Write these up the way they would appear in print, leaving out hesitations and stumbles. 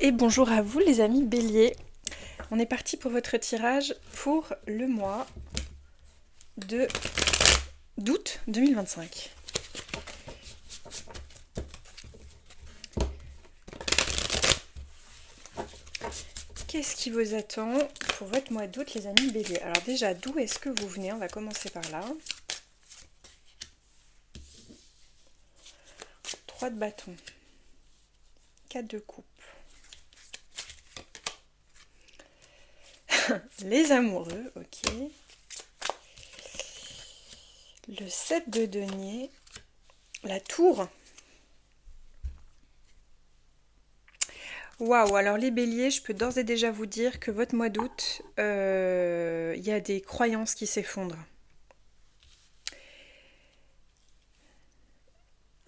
Et bonjour à vous les amis Bélier. On est parti pour votre tirage pour le mois de d'août 2025. Qu'est-ce qui vous attend pour votre mois d'août les amis Bélier? Alors déjà, d'où est-ce que vous venez? On va commencer par là. 3 de bâton. 4 de coupe. Les amoureux, ok. Le 7 de denier. La tour. Waouh, alors les béliers, je peux d'ores et déjà vous dire que votre mois d'août, il y a des croyances qui s'effondrent.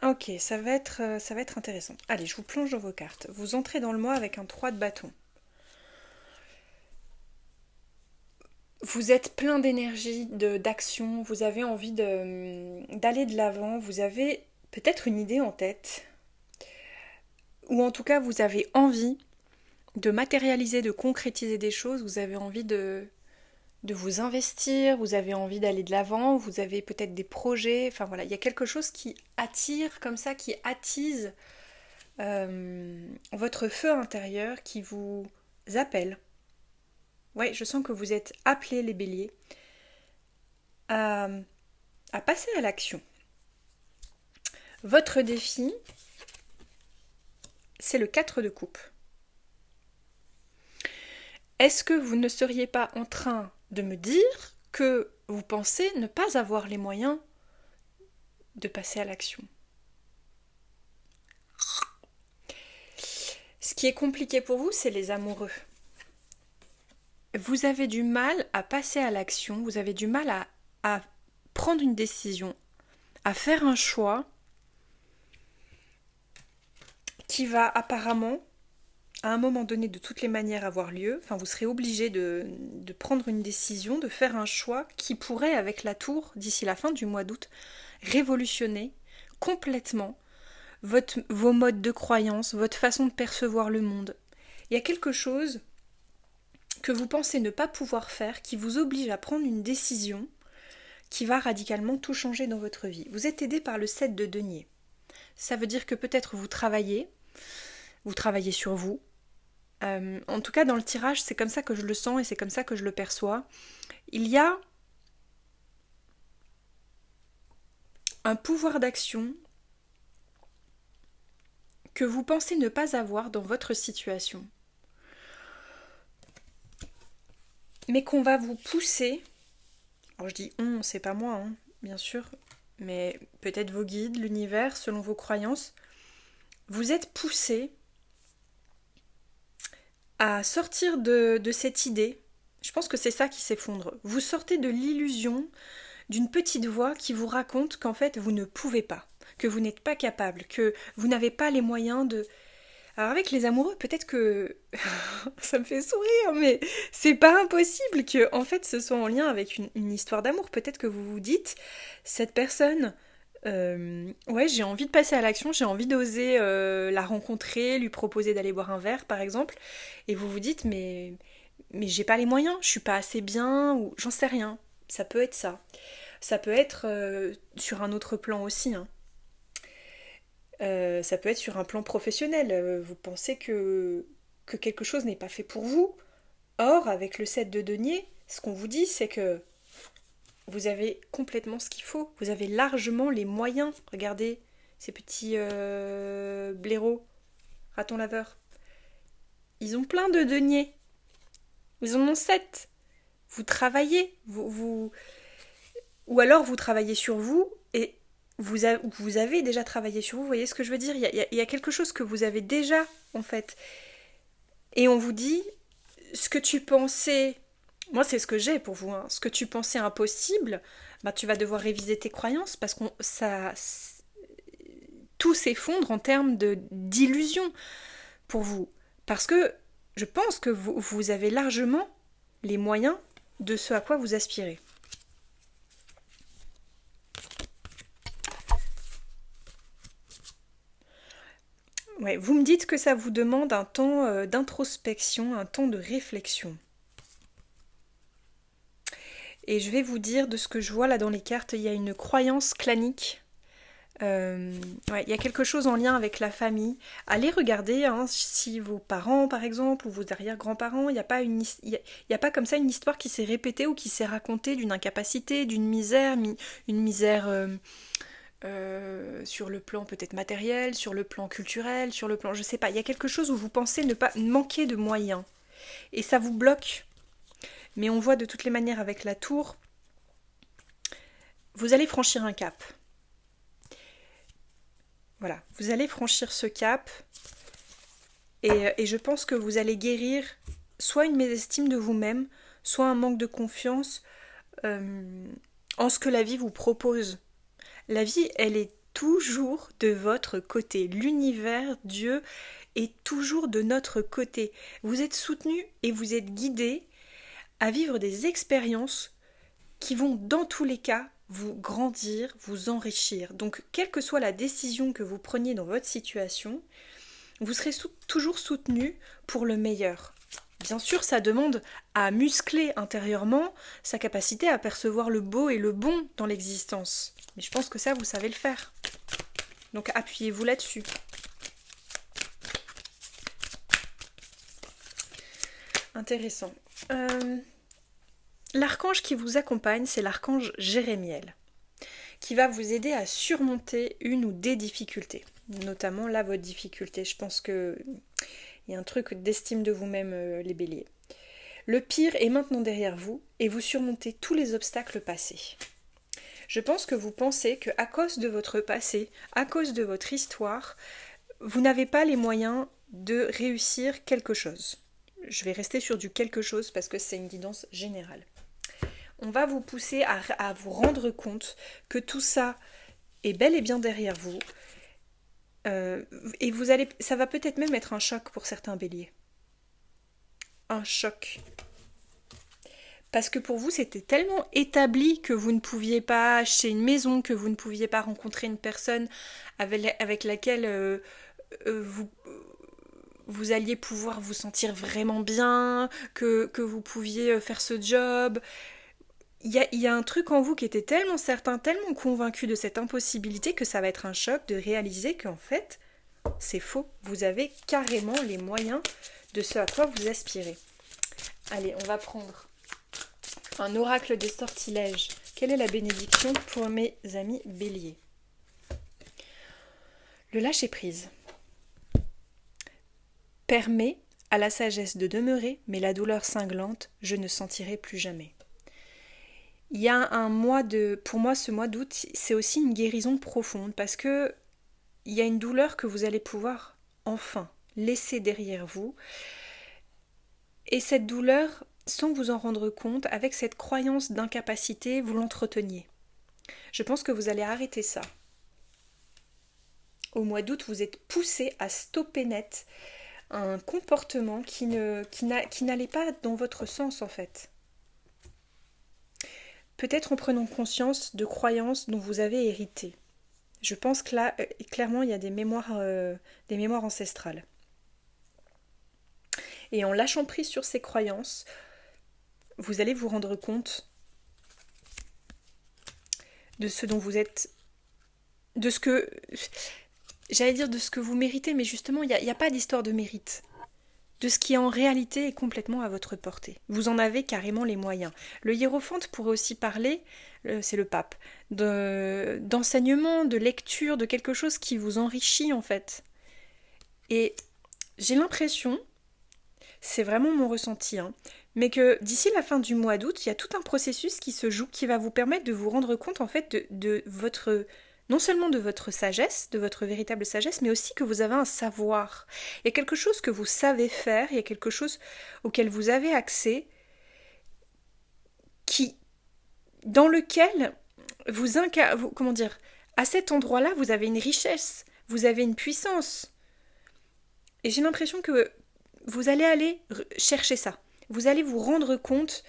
Ok, ça va être intéressant. Allez, je vous plonge dans vos cartes. Vous entrez dans le mois avec un 3 de bâton. Vous êtes plein d'énergie, d'action, vous avez envie d'aller de l'avant, vous avez peut-être une idée en tête, ou en tout cas vous avez envie de matérialiser, de concrétiser des choses, vous avez envie de vous investir, vous avez envie d'aller de l'avant, vous avez peut-être des projets, enfin voilà, il y a quelque chose qui attire comme ça, qui attise votre feu intérieur, qui vous appelle. Oui, je sens que vous êtes appelés les béliers à, à passer à l'action. Votre défi, c'est le 4 de coupe. Est-ce que vous ne seriez pas en train de me dire que vous pensez ne pas avoir les moyens de passer à l'action? Ce qui est compliqué pour vous, c'est les amoureux. Vous avez du mal à passer à l'action, vous avez du mal à prendre une décision, à faire un choix qui va apparemment, à un moment donné, de toutes les manières avoir lieu. Enfin, vous serez obligé de prendre une décision, de faire un choix qui pourrait, avec la tour, d'ici la fin du mois d'août, révolutionner complètement vos modes de croyance, votre façon de percevoir le monde. Il y a quelque chose que vous pensez ne pas pouvoir faire qui vous oblige à prendre une décision qui va radicalement tout changer dans votre vie. Vous êtes aidé par le 7 de denier. Ça veut dire que peut-être vous travaillez sur vous. En tout cas, dans le tirage, c'est comme ça que je le sens et c'est comme ça que je le perçois. Il y a un pouvoir d'action que vous pensez ne pas avoir dans votre situation, mais qu'on va vous pousser. Alors je dis on, c'est pas moi, hein, bien sûr, mais peut-être vos guides, l'univers, selon vos croyances. Vous êtes poussé à sortir de cette idée. Je pense que c'est ça qui s'effondre. Vous sortez de l'illusion d'une petite voix qui vous raconte qu'en fait vous ne pouvez pas, que vous n'êtes pas capable, que vous n'avez pas les moyens de... Alors avec les amoureux, peut-être que ça me fait sourire, mais c'est pas impossible que en fait ce soit en lien avec une histoire d'amour. Peut-être que vous vous dites, cette personne, ouais, j'ai envie de passer à l'action, j'ai envie d'oser la rencontrer, lui proposer d'aller boire un verre par exemple, et vous vous dites mais j'ai pas les moyens, je suis pas assez bien, ou j'en sais rien. Ça peut être ça. Ça peut être sur un autre plan aussi, hein. Ça peut être sur un plan professionnel. Vous pensez que quelque chose n'est pas fait pour vous. Or, avec le 7 de denier, ce qu'on vous dit, c'est que vous avez complètement ce qu'il faut. Vous avez largement les moyens. Regardez ces petits blaireaux, ratons laveurs. Ils ont plein de deniers. Ils en ont 7. Vous travaillez. Ou alors vous travaillez sur vous et vous avez déjà travaillé sur vous. Vous voyez ce que je veux dire? Il y a quelque chose que vous avez déjà, en fait. Et on vous dit, ce que tu pensais... Moi, c'est ce que j'ai pour vous. Hein. Ce que tu pensais impossible, bah, tu vas devoir réviser tes croyances parce que tout s'effondre en termes d'illusion pour vous. Parce que je pense que vous avez largement les moyens de ce à quoi vous aspirez. Ouais, vous me dites que ça vous demande un temps d'introspection, un temps de réflexion. Et je vais vous dire, de ce que je vois là dans les cartes, il y a une croyance clanique. Ouais, il y a quelque chose en lien avec la famille. Allez regarder hein, si vos parents, par exemple, ou vos arrière-grands-parents, il n'y a pas il y a pas comme ça une histoire qui s'est répétée ou qui s'est racontée d'une incapacité, d'une misère, une misère sur le plan peut-être matériel, sur le plan culturel, sur le plan, je sais pas. Il y a quelque chose où vous pensez ne pas manquer de moyens et ça vous bloque. Mais on voit de toutes les manières avec la tour, vous allez franchir un cap. Voilà, vous allez franchir ce cap et je pense que vous allez guérir soit une mésestime de vous-même, soit un manque de confiance en ce que la vie vous propose. La vie, elle est toujours de votre côté. L'univers, Dieu, est toujours de notre côté. Vous êtes soutenu et vous êtes guidé à vivre des expériences qui vont dans tous les cas vous grandir, vous enrichir. Donc, quelle que soit la décision que vous preniez dans votre situation, vous serez toujours soutenu pour le meilleur. Bien sûr, ça demande à muscler intérieurement sa capacité à percevoir le beau et le bon dans l'existence. Mais je pense que ça, vous savez le faire. Donc, appuyez-vous là-dessus. Intéressant. L'archange qui vous accompagne, c'est l'archange Jérémiel, qui va vous aider à surmonter une ou des difficultés. Notamment là, votre difficulté. Je pense qu'il y a un truc d'estime de vous-même, les béliers. Le pire est maintenant derrière vous et vous surmontez tous les obstacles passés. Je pense que vous pensez qu'à cause de votre passé, à cause de votre histoire, vous n'avez pas les moyens de réussir quelque chose. Je vais rester sur du quelque chose parce que c'est une guidance générale. On va vous pousser à vous rendre compte que tout ça est bel et bien derrière vous. Et ça va peut-être même être un choc pour certains béliers. Un choc. Parce que pour vous, c'était tellement établi que vous ne pouviez pas acheter une maison, que vous ne pouviez pas rencontrer une personne avec laquelle vous alliez pouvoir vous sentir vraiment bien, que vous pouviez faire ce job. Il y a un truc en vous qui était tellement certain, tellement convaincu de cette impossibilité que ça va être un choc de réaliser qu'en fait, c'est faux. Vous avez carrément les moyens de ce à quoi vous aspirez. Allez, on va prendre un oracle des sortilèges. Quelle est la bénédiction pour mes amis béliers? Le lâcher-prise permet à la sagesse de demeurer, mais la douleur cinglante, je ne sentirai plus jamais. Il y a pour moi, ce mois d'août, c'est aussi une guérison profonde parce que il y a une douleur que vous allez pouvoir enfin laisser derrière vous. Et cette douleur, sans vous en rendre compte, avec cette croyance d'incapacité, vous l'entreteniez. Je pense que vous allez arrêter ça. Au mois d'août, vous êtes poussé à stopper net un comportement qui n'allait pas dans votre sens en fait. Peut-être en prenant conscience de croyances dont vous avez hérité. Je pense que là, clairement, il y a des mémoires ancestrales. Et en lâchant prise sur ces croyances, vous allez vous rendre compte de ce dont vous êtes, de ce que, j'allais dire de ce que vous méritez, mais justement, il n'y a pas d'histoire de mérite. De ce qui en réalité est complètement à votre portée. Vous en avez carrément les moyens. Le hiérophante pourrait aussi parler, c'est le pape, d'enseignement, de lecture, de quelque chose qui vous enrichit en fait. Et j'ai l'impression, c'est vraiment mon ressenti, mais que d'ici la fin du mois d'août, il y a tout un processus qui se joue, qui va vous permettre de vous rendre compte en fait de votre... non seulement de votre sagesse, de votre véritable sagesse, mais aussi que vous avez un savoir. Il y a quelque chose que vous savez faire, il y a quelque chose auquel vous avez accès, dans lequel comment dire, à cet endroit-là, vous avez une richesse, vous avez une puissance. Et j'ai l'impression que vous allez aller chercher ça. Vous allez vous rendre compte,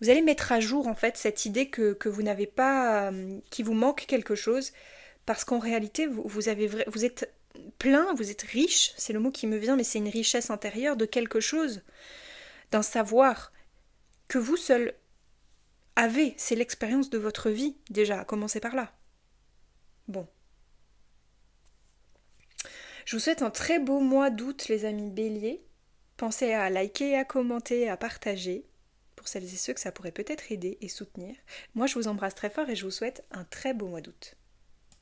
vous allez mettre à jour en fait cette idée que vous n'avez pas, qu'il vous manque quelque chose, parce qu'en réalité vous êtes plein, vous êtes riche, c'est le mot qui me vient, mais c'est une richesse intérieure de quelque chose, d'un savoir que vous seul avez. C'est l'expérience de votre vie, déjà, à commencer par là. Bon. Je vous souhaite un très beau mois d'août, les amis Bélier. Pensez à liker, à commenter, à partager, pour celles et ceux que ça pourrait peut-être aider et soutenir. Moi, je vous embrasse très fort et je vous souhaite un très beau mois d'août.